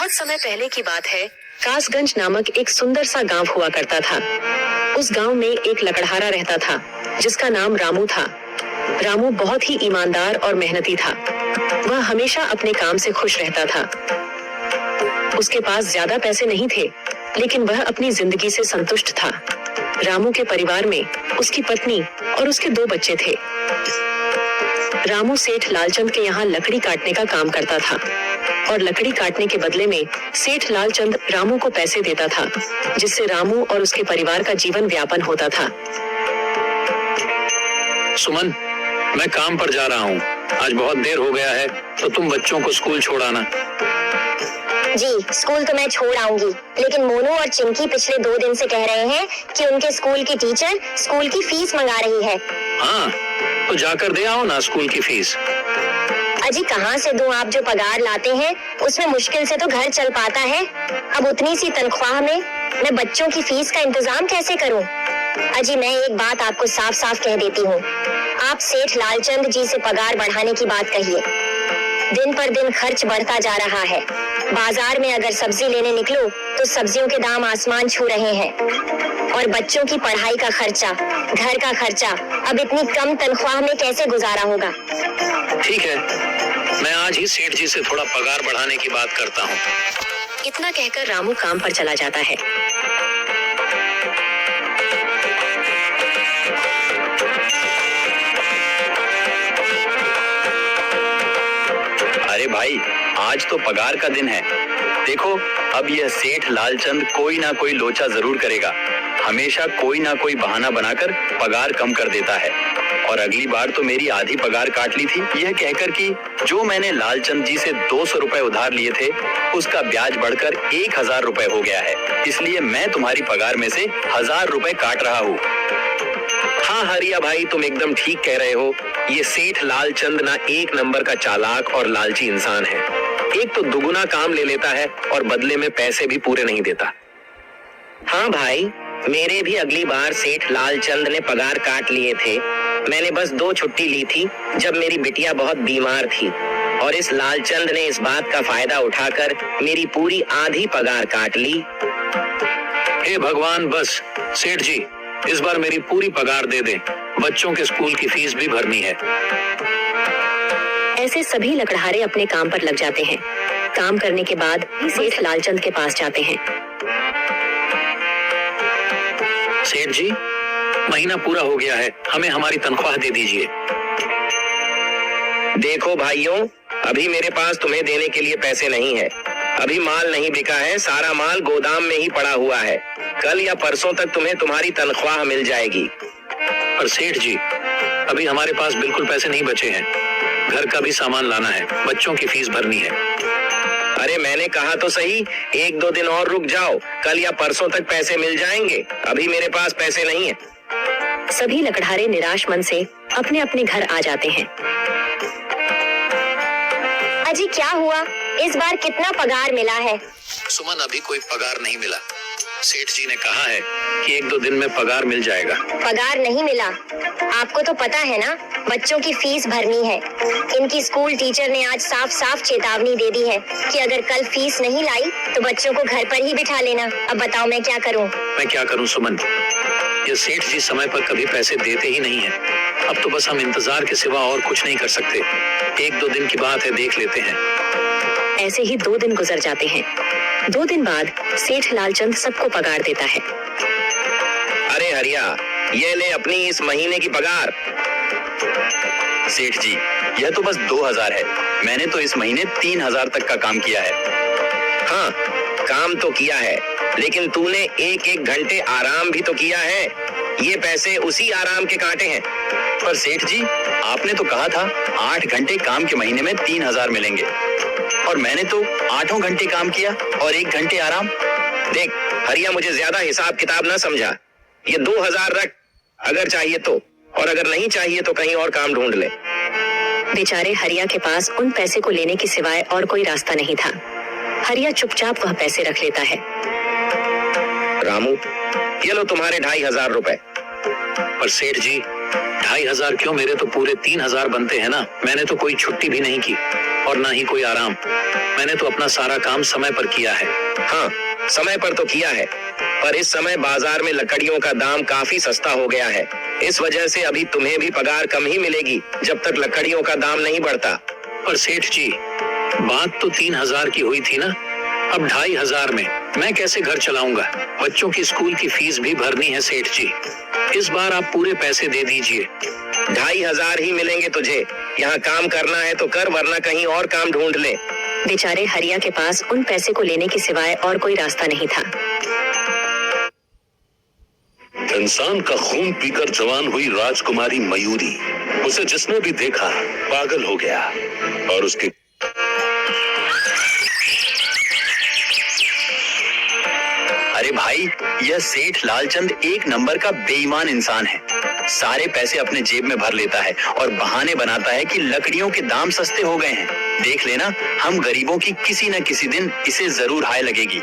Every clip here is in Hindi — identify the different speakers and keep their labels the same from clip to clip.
Speaker 1: बहुत समय पहले की बात है। कासगंज नामक एक सुंदर सा गांव हुआ करता था। उस गांव में एक लकड़हारा रहता था जिसका नाम रामू था। रामू बहुत ही ईमानदार और मेहनती था। वह हमेशा अपने काम से खुश रहता था। उसके पास ज्यादा पैसे नहीं थे, लेकिन वह अपनी जिंदगी से संतुष्ट था। रामू के परिवार में उसकी पत्नी और उसके 2 बच्चे थे। रामू सेठ लालचंद के यहाँ लकड़ी काटने का काम करता था और लकड़ी काटने के बदले में सेठ लालचंद रामू को पैसे देता था, जिससे रामू और उसके परिवार का जीवन यापन होता था।
Speaker 2: सुमन, मैं काम पर जा रहा हूँ। आज बहुत देर हो गया है, तो तुम बच्चों को स्कूल छोड़ाना।
Speaker 3: जी, स्कूल तो मैं छोड़ आऊंगी, लेकिन मोनू और चिंकी पिछले 2 दिन से कह रहे हैं कि उनके स्कूल की टीचर स्कूल की फीस मंगा रही है।
Speaker 2: हाँ, तो जाकर दे आओ ना स्कूल की फीस।
Speaker 3: अजी कहाँ से दूं? आप जो पगार लाते हैं उसमें मुश्किल से तो घर चल पाता है। अब उतनी सी तनख्वाह में मैं बच्चों की फीस का इंतजाम कैसे करूं? अजी मैं एक बात आपको साफ साफ कह देती हूँ, आप सेठ लालचंद जी से पगार बढ़ाने की बात कहिए। दिन पर दिन खर्च बढ़ता जा रहा है। बाजार में अगर सब्जी लेने निकलो तो सब्जियों के दाम आसमान छू रहे हैं और बच्चों की पढ़ाई का खर्चा, घर का खर्चा अब इतनी कम तनख्वाह में कैसे गुजारा होगा?
Speaker 2: ठीक है, मैं आज ही सेठ जी से थोड़ा पगार बढ़ाने की बात करता हूँ।
Speaker 1: इतना कहकर रामू काम पर चला जाता है।
Speaker 2: अरे भाई, आज तो पगार का दिन है। देखो, अब यह सेठ लालचंद कोई ना कोई लोचा जरूर करेगा। हमेशा कोई ना कोई बहाना बनाकर पगार कम कर देता है। और अगली बार तो मेरी आधी पगार काट ली थी, यह कहकर कि जो मैंने लालचंद जी से 200 रुपए उधार लिए थे, उसका ब्याज बढ़कर 1000 रुपए हो गया है। इसलिए मैं तुम्हारी पगार में से 1000 रुपए काट रहा हूँ। हाँ हरिया भाई, तुम एकदम ठीक कह रहे हो। ये सेठ लालचंद ना एक नंबर का चालाक और लालची इंसान है। एक तो दुगुना काम ले लेता है और बदले में पैसे भी पूरे नहीं देता।
Speaker 4: हाँ भाई, मेरे भी अगली बार सेठ लालचंद ने पगार काट लिए थे। मैंने बस 2 छुट्टी ली थी जब मेरी बिटिया बहुत बीमार थी, और इस लालचंद ने इस बात का फायदा उठाकर मेरी पूरी आधी पगार काट ली।
Speaker 2: हे भगवान, बस सेठ जी इस बार मेरी पूरी पगार दे दें। बच्चों के स्कूल की फीस भी भरनी है।
Speaker 1: ऐसे सभी लकड़हारे अपने काम पर लग जाते हैं। काम करने के बाद सेठ लालचंद के पास जाते हैं।
Speaker 2: सेठ जी, महीना पूरा हो गया है, हमें हमारी तनख्वाह दे दीजिए।
Speaker 4: देखो भाइयों, अभी मेरे पास तुम्हें देने के लिए पैसे नहीं है। अभी माल नहीं बिका है, सारा माल गोदाम में ही पड़ा हुआ है। कल या परसों तक तुम्हें तुम्हारी तनख्वाह मिल जाएगी।
Speaker 2: पर सेठ जी, अभी हमारे पास बिल्कुल पैसे नहीं बचे हैं। घर का भी सामान लाना है, बच्चों की फीस भरनी है।
Speaker 4: अरे मैंने कहा तो सही, 1-2 दिन और रुक जाओ, कल या परसों तक पैसे मिल जाएंगे। अभी मेरे पास पैसे नहीं है।
Speaker 1: सभी लकड़हारे निराश मन से अपने अपने घर आ जाते हैं।
Speaker 3: अजी क्या हुआ? इस बार कितना पगार मिला है?
Speaker 2: सुमन, अभी कोई पगार नहीं मिला। सेठ जी ने कहा है कि 1-2 दिन में पगार मिल जाएगा।
Speaker 3: पगार नहीं मिला? आपको तो पता है ना, बच्चों की फीस भरनी है। इनकी स्कूल टीचर ने आज साफ साफ चेतावनी दे दी है कि अगर कल फीस नहीं लाई तो बच्चों को घर पर ही बिठा लेना। अब बताओ मैं क्या करूं?
Speaker 2: मैं क्या करूं सुमन, ये सेठ जी समय पर कभी पैसे देते ही नहीं है। अब तो बस हम इंतजार के सिवा और कुछ नहीं कर सकते। 1-2 दिन की बात है, देख लेते हैं।
Speaker 1: ऐसे ही 2 दिन गुजर जाते हैं। 2 दिन बाद सेठ लालचंद सबको पगार देता है।
Speaker 4: अरे हरिया, ये ले अपनी इस महीने की पगार।
Speaker 2: सेठ जी, यह तो बस 2000 है। मैंने तो इस महीने 3000 तक का काम किया है।
Speaker 4: हाँ, काम तो किया है, लेकिन तूने 1-1 घंटे आराम भी तो किया है। ये पैसे उसी आराम के काटे हैं।
Speaker 2: पर सेठ जी, आपने तो कहा था 8 घंटे काम के महीने में 3000 मिलेंगे, और मैंने तो 8 घंटे काम किया और 1 घंटे आराम।
Speaker 4: देख हरिया, मुझे ज्यादा हिसाब किताब ना समझा। ये 2000 रख, अगर चाहिए तो, और अगर नहीं चाहिए तो कहीं और काम ढूंढ ले।
Speaker 1: बेचारे हरिया के पास उन पैसे को लेने के सिवाय और कोई रास्ता नहीं था। हरिया चुपचाप वह पैसे रख लेता है।
Speaker 4: रामू, ये लो तुम्हारे 2500 रुपए।
Speaker 2: पर सेठ जी, 2500 क्यों? मेरे तो पूरे 3000 बनते हैं ना। मैंने तो कोई छुट्टी भी नहीं की।
Speaker 5: और ना ही कोई आराम। मैंने तो अपना सारा काम समय पर किया है।
Speaker 4: हाँ, समय पर तो किया है, पर इस समय बाजार में लकड़ियों का दाम काफी सस्ता हो गया है। इस वजह से अभी तुम्हें भी पगार कम ही मिलेगी जब तक लकड़ियों का दाम नहीं बढ़ता।
Speaker 5: पर सेठ जी, बात तो 3,000 की हुई थी ना, अब 2,500 में मैं कैसे घर चलाऊंगा? बच्चों की स्कूल की फीस भी भरनी है सेठ जी। इस बार आप पूरे पैसे दे दीजिए।
Speaker 4: 2,500 ही मिलेंगे तुझे। यहाँ काम करना है तो कर, वरना कहीं और काम ढूंढ ले।
Speaker 1: बेचारे हरिया के पास उन पैसे को लेने के सिवाय और कोई रास्ता नहीं था।
Speaker 6: इंसान का खून पीकर जवान हुई राजकुमारी मयूरी, उसे जिसने भी देखा पागल हो गया और उसके
Speaker 2: अरे भाई, यह सेठ लालचंद एक नंबर का बेईमान इंसान है। सारे पैसे अपने जेब में भर लेता है और बहाने बनाता है कि लकड़ियों के दाम सस्ते हो गए हैं। देख लेना, हम गरीबों की किसी न किसी दिन इसे जरूर हाय लगेगी।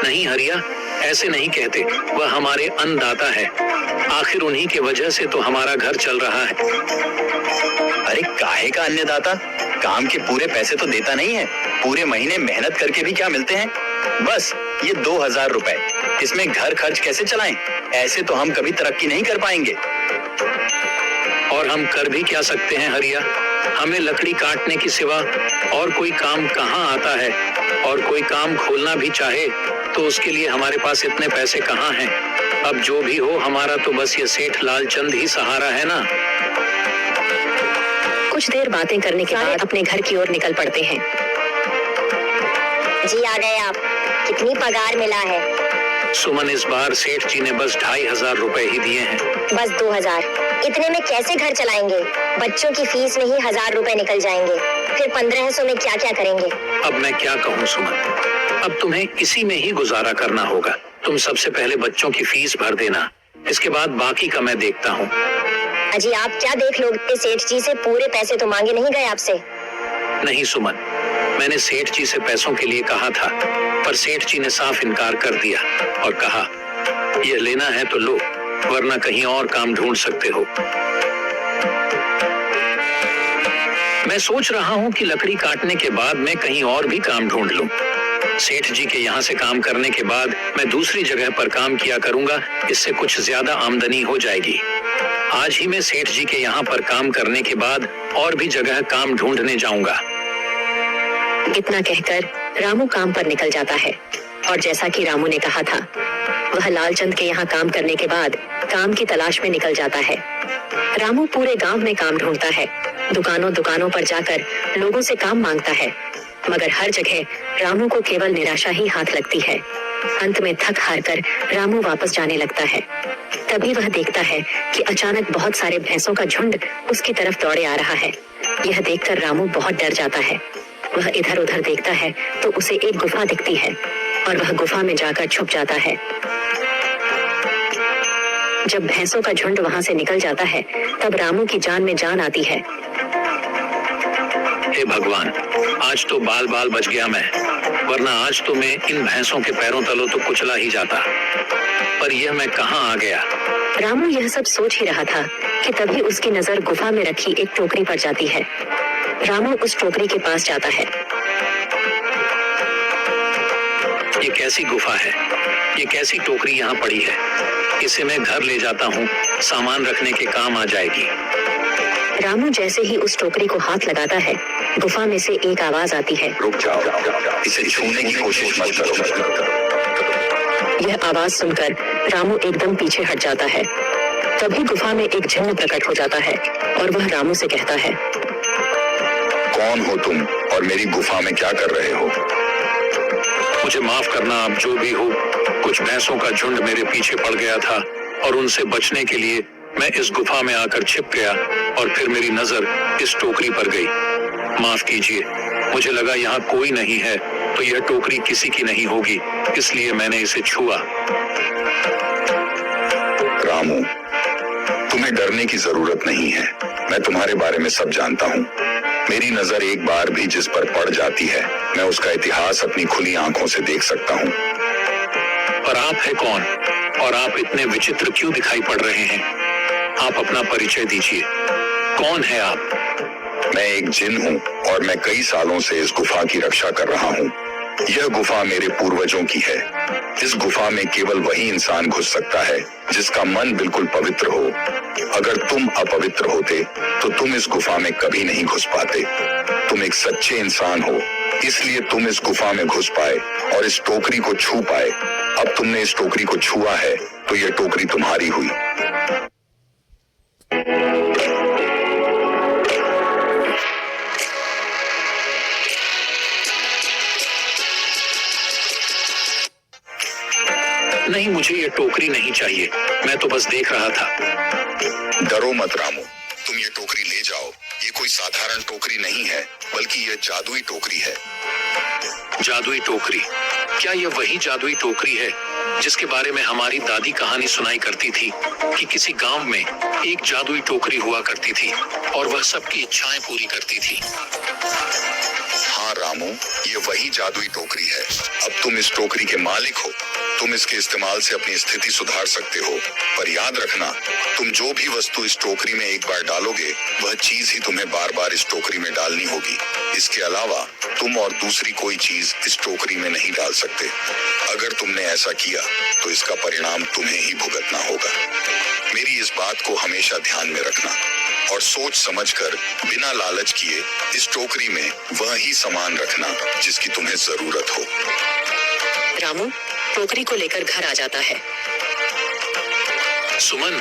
Speaker 5: नहीं हरिया, ऐसे नहीं कहते। वह हमारे अन्नदाता है। आखिर उन्हीं के वजह से तो हमारा घर चल रहा है।
Speaker 2: अरे काहे का अन्नदाता? काम के पूरे पैसे तो देता नहीं है। पूरे महीने मेहनत करके भी क्या मिलते हैं? बस ये 2,000 रुपए। इसमें घर खर्च कैसे चलाएं? ऐसे तो हम कभी तरक्की नहीं कर पाएंगे।
Speaker 5: और हम कर भी क्या सकते हैं हरिया? हमें लकड़ी काटने के सिवा और कोई काम कहाँ आता है? और कोई काम खोलना भी चाहे तो उसके लिए हमारे पास इतने पैसे कहाँ हैं? अब जो भी हो, हमारा तो बस ये सेठ लालचंद ही सहारा है ना।
Speaker 1: कुछ देर बातें करने के बाद अपने घर की ओर निकल पड़ते हैं।
Speaker 3: जी आ गए आप। कितनी पगार मिला है?
Speaker 5: सुमन, इस बार सेठ जी ने बस 2,500 रुपए ही दिए हैं।
Speaker 3: बस 2,000? इतने में कैसे घर चलाएंगे? बच्चों की फीस में ही 1,000 रुपए निकल जाएंगे। फिर 1,500 में क्या क्या करेंगे?
Speaker 5: अब मैं क्या कहूँ सुमन, अब तुम्हें इसी में ही गुजारा करना होगा। तुम सबसे पहले बच्चों की फीस भर देना, इसके बाद बाकी का मैं देखता हूँ।
Speaker 3: अजी आप क्या देख लोगे? सेठ जी से पूरे पैसे तो मांगे नहीं गए आपसे?
Speaker 5: नहीं सुमन, मैंने सेठ जी से पैसों के लिए कहा था, पर सेठ जी ने साफ इनकार कर दिया और कहा, यह लेना है तो लो, वरना कहीं और काम ढूंढ सकते हो। मैं सोच रहा हूँ कि लकड़ी काटने के बाद मैं कहीं और भी काम ढूंढ लूं। सेठ जी के यहाँ से काम करने के बाद मैं दूसरी जगह पर काम किया करूंगा, इससे कुछ ज्यादा आमदनी हो जाएगी। आज ही मैं सेठ जी के यहाँ पर काम करने के बाद और भी जगह काम ढूंढने जाऊंगा।
Speaker 1: इतना कहकर रामू काम पर निकल जाता है और जैसा कि रामू ने कहा था, वह लालचंद के यहाँ काम करने के बाद काम की तलाश में निकल जाता है। रामू पूरे गांव में काम ढूंढता है, दुकानों पर जाकर लोगों से काम मांगता है, मगर हर जगह रामू को केवल निराशा ही हाथ लगती है। अंत में थक हार कर रामू वापस जाने लगता है। तभी वह देखता है कि अचानक बहुत सारे भैंसों का झुंड उसकी तरफ दौड़े आ रहा है। यह देखकर रामू बहुत डर जाता है। वह इधर उधर देखता है तो उसे एक गुफा दिखती है और वह गुफा में जाकर छुप जाता है। जब भैंसों का झुंड वहां से निकल जाता है, तब रामू की जान में जान आती है।
Speaker 5: हे भगवान, आज तो बाल बाल बच गया मैं, वरना आज तो मैं इन भैंसों के पैरों तलों तो कुचला ही जाता। पर यह मैं कहाँ आ गया?
Speaker 1: रामू यह सब सोच ही रहा था कि तभी उसकी नजर गुफा में रखी एक टोकरी पर जाती है। रामू उस टोकरी के पास जाता है।
Speaker 5: ये कैसी गुफा है? ये कैसी टोकरी यहाँ पड़ी है? इसे मैं घर ले जाता हूँ, सामान रखने के काम आ जाएगी।
Speaker 1: रामू जैसे ही उस टोकरी को हाथ लगाता है, गुफा में से एक आवाज आती है,
Speaker 6: रुक जाओ, इसे छूने की कोशिश मत करो।
Speaker 1: यह आवाज सुनकर रामू एकदम पीछे हट जाता है। तभी गुफा में एक जिन्न प्रकट हो जाता है और वह रामू से कहता है,
Speaker 6: कौन हो तुम और मेरी गुफा में क्या कर रहे हो?
Speaker 5: मुझे माफ करना, आप जो भी हो। कुछ भैंसों का झुंड मेरे पीछे पड़ गया था और उनसे बचने के लिए मैं इस गुफा में आकर छिप गया और फिर मेरी नजर इस टोकरी पर गई। माफ कीजिए, मुझे लगा यहाँ कोई नहीं है तो यह टोकरी किसी की नहीं होगी, इसलिए मैंने इसे छुआ।
Speaker 6: रामू, तुम्हें डरने की जरूरत नहीं है। मैं तुम्हारे बारे में सब जानता हूँ। मेरी नजर एक बार भी जिस पर पड़ जाती है, मैं उसका इतिहास अपनी खुली आंखों से देख सकता हूँ।
Speaker 5: पर आप है कौन और आप इतने विचित्र क्यों दिखाई पड़ रहे हैं? आप अपना परिचय दीजिए। कौन है आप?
Speaker 6: मैं एक जिन हूँ और मैं कई सालों से इस गुफा की रक्षा कर रहा हूँ। यह गुफा मेरे पूर्वजों की है। इस गुफा में केवल वही इंसान घुस सकता है जिसका मन बिल्कुल पवित्र हो। अगर तुम अपवित्र होते तो तुम इस गुफा में कभी नहीं घुस पाते। तुम एक सच्चे इंसान हो, इसलिए तुम इस गुफा में घुस पाए और इस टोकरी को छू पाए। अब तुमने इस टोकरी को छुआ है तो यह टोकरी तुम्हारी हुई।
Speaker 5: नहीं, मुझे ये टोकरी नहीं चाहिए, मैं तो बस देख रहा था।
Speaker 6: डरो मत रामू, तुम ये टोकरी ले जाओ। ये कोई साधारण टोकरी नहीं है, बल्कि यह जादुई टोकरी है।
Speaker 5: जादुई टोकरी? क्या यह वही जादुई टोकरी है जिसके बारे में हमारी दादी कहानी सुनाई करती थी कि किसी गांव में एक जादुई टोकरी हुआ करती थी और वह सबकी इच्छाएं पूरी करती थी?
Speaker 6: हाँ रामू, ये वही जादुई टोकरी है। अब तुम इस टोकरी के मालिक हो। तुम इसके इस्तेमाल से अपनी स्थिति सुधार सकते हो, पर याद रखना, तुम जो भी वस्तु इस टोकरी में एक बार डालोगे, वह चीज ही तुम्हें बार बार इस टोकरी में डालनी होगी। इसके अलावा तुम और दूसरी कोई चीज इस टोकरी में नहीं डाल सकते। अगर तुमने ऐसा किया तो इसका परिणाम तुम्हें ही भुगतना होगा। मेरी इस बात को हमेशा ध्यान में रखना और सोच समझकर बिना लालच किए इस टोकरी में वह ही सामान रखना जिसकी तुम्हें जरूरत हो।
Speaker 1: रामू टोकरी को लेकर घर आ जाता है।
Speaker 5: सुमन,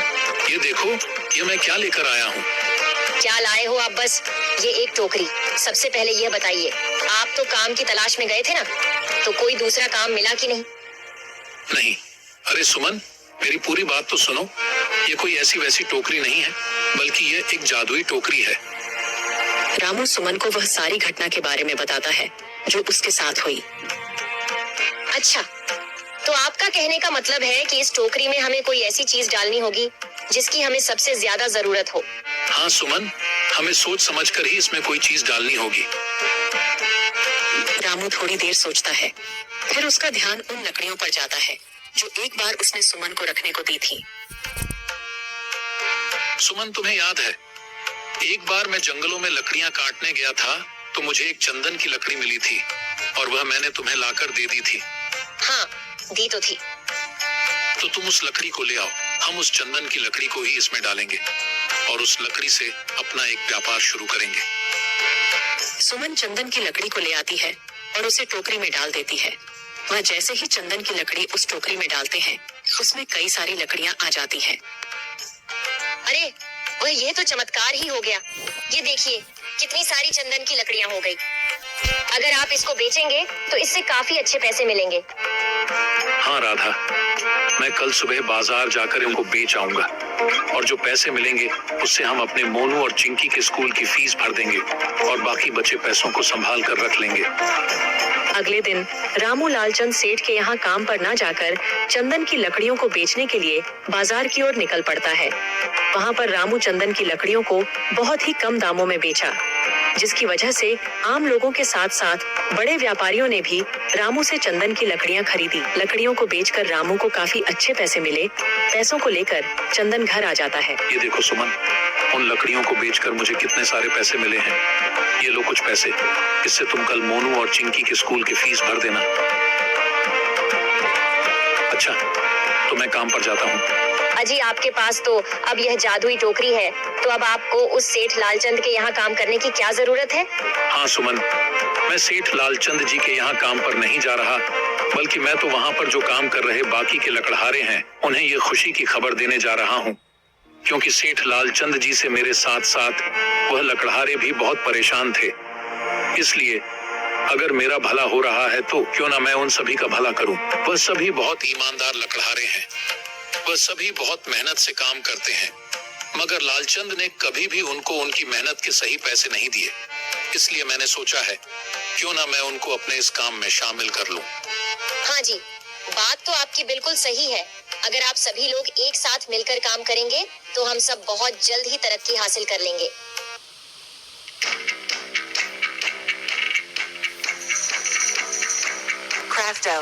Speaker 5: ये देखो, ये मैं क्या लेकर आया हूँ।
Speaker 3: क्या लाए हो आप? बस ये एक टोकरी। सबसे पहले यह बताइए, आप तो काम की तलाश में गए थे ना, तो कोई दूसरा काम मिला कि नहीं?
Speaker 5: नहीं। अरे सुमन, मेरी पूरी बात तो सुनो। ये कोई ऐसी वैसी टोकरी नहीं है, बल्कि ये एक जादुई टोकरी है।
Speaker 1: रामू सुमन को वह सारी घटना के बारे में बताता है जो उसके साथ हुई।
Speaker 3: अच्छा, तो आपका कहने का मतलब है कि इस टोकरी में हमें कोई ऐसी चीज डालनी होगी जिसकी हमें सबसे ज्यादा जरूरत हो।
Speaker 5: हाँ सुमन, हमें सोच समझकर ही इसमें कोई चीज डालनी होगी।
Speaker 1: रामू थोड़ी देर सोचता है, फिर उसका ध्यान उन लकड़ियों पर जाता है जो एक बार उसने सुमन को रखने को दी थी।
Speaker 5: सुमन, तुम्हें याद है, एक बार मैं जंगलों में लकड़ियां काटने गया था तो मुझे एक चंदन की लकड़ी मिली थी और वह मैंने तुम्हें लाकर दे दी थी।
Speaker 3: हाँ, दी तो थी।
Speaker 5: तो तुम उस लकड़ी को ले आओ। हम उस चंदन की लकड़ी को ही इसमें डालेंगे और उस लकड़ी से अपना एक व्यापार शुरू करेंगे।
Speaker 1: सुमन चंदन की लकड़ी को ले आती है और उसे टोकरी में डाल देती है। वह जैसे ही चंदन की लकड़ी उस टोकरी में डालते हैं, उसमें कई सारी लकड़ियां आ जाती हैं।
Speaker 3: अरे वह ये तो चमत्कार ही हो गया। ये देखिए कितनी सारी चंदन की लकड़ियां हो गई। अगर आप इसको बेचेंगे तो इससे काफी अच्छे पैसे मिलेंगे।
Speaker 5: हाँ राधा, मैं कल सुबह बाजार जाकर इनको बेच आऊंगा और जो पैसे मिलेंगे उससे हम अपने मोनू और चिंकी के स्कूल की फीस भर देंगे और बाकी बचे पैसों को संभाल कर रख लेंगे।
Speaker 1: अगले दिन रामू लालचंद सेठ के यहाँ काम पर न जाकर चंदन की लकड़ियों को बेचने के लिए बाजार की ओर निकल पड़ता है। वहाँ पर रामू चंदन की लकड़ियों को बहुत ही कम दामों में बेचा, जिसकी वजह से आम लोगों के साथ साथ बड़े व्यापारियों ने भी रामू से चंदन की लकड़ियां खरीदी। लकड़ियों को बेचकर रामू को काफी अच्छे पैसे मिले। पैसों को लेकर चंदन घर आ जाता है।
Speaker 5: ये देखो सुमन, उन लकड़ियों को बेचकर मुझे कितने सारे पैसे मिले हैं। ये लो कुछ पैसे, इससे तुम कल मोनू और चिंकी के स्कूल की फीस भर देना। अच्छा, तो मैं काम पर जाता हूँ।
Speaker 3: अजी आपके पास तो अब यह जादुई टोकरी है, तो अब आपको उस सेठ लालचंद के यहाँ काम करने की क्या जरूरत है?
Speaker 5: हाँ सुमन, मैं सेठ लालचंद जी के यहाँ काम पर नहीं जा रहा, बल्कि मैं तो वहाँ पर जो काम कर रहे बाकी के लकड़हारे हैं उन्हें ये खुशी की खबर देने जा रहा हूँ, क्योंकि सेठ लालचंद जी से मेरे साथ साथ वह लकड़हारे भी बहुत परेशान थे। इसलिए अगर मेरा भला हो रहा है तो क्यों ना मैं उन सभी का भला करूं। वह सभी बहुत ईमानदार लकड़हारे हैं, वह सभी बहुत मेहनत से काम करते हैं, मगर लालचंद ने कभी भी उनको उनकी मेहनत के सही पैसे नहीं दिए। इसलिए मैंने सोचा है क्यों ना मैं उनको अपने इस काम में शामिल कर लूं।
Speaker 3: हाँ जी, बात तो आपकी बिल्कुल सही है। अगर आप सभी लोग एक साथ मिलकर काम करेंगे तो हम सब बहुत जल्द ही तरक्की हासिल कर लेंगे।
Speaker 1: क्राफ्टो